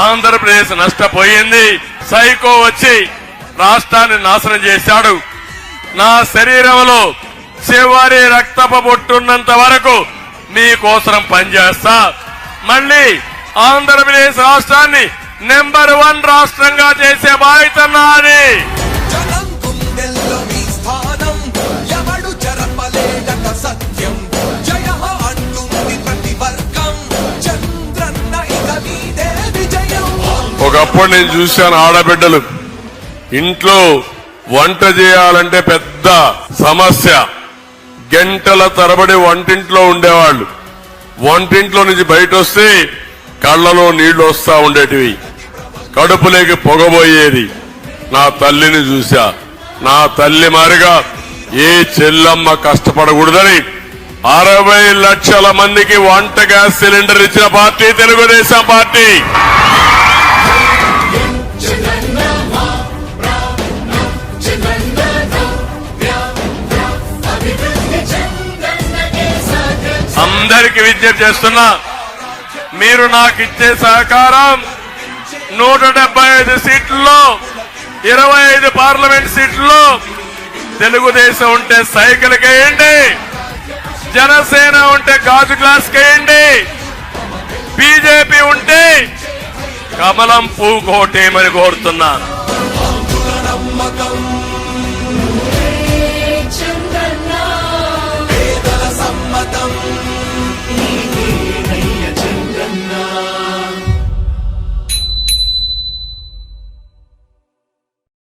ఆంధ్రప్రదేశ్ నష్టపోయింది. సైకో వచ్చి రాష్ట్రాన్ని నాశనం చేశాడు. నా శరీరంలో చివరి రక్తపు బొట్టున్నంత వరకు మీకోసం పనిచేస్తా. మళ్ళీ ఆంధ్రప్రదేశ్ రాష్ట్రాన్ని నెంబర్ 1 రాష్ట్రంగా చేసే బాధ్యత నాది. ఒకప్పుడు నేను చూశాను ఆడబిడ్డలు ఇంట్లో వంట చేయాలంటే పెద్ద సమస్య. గంటల తరబడి వంటింట్లో ఉండేవాళ్లు. వంటింట్లో నుంచి బయట వస్తే కళ్లలో నీళ్లు వస్తా ఉండేటివి, కడుపులోకి పొగబోయేది. నా తల్లిని చూశా. నా తల్లి మారిగా ఏ చెల్లమ్మ కష్టపడకూడదని 60 లక్షల మందికి వంట గ్యాస్ సిలిండర్ ఇచ్చిన పార్టీ తెలుగుదేశం పార్టీ. అందరికి విజ్ఞప్తి చేస్తున్నా, మీరు నాకు ఇచ్చే సహకారం 175 సీట్లలో 25 పార్లమెంట్ సీట్లలో తెలుగుదేశం ఉంటే సైకిల్ కేయండి, జనసేన ఉంటే గాజు గ్లాస్ కేయండి, బీజేపీ ఉంటే కమలం పువ్వు కోటేయమని కోరుతున్నాను.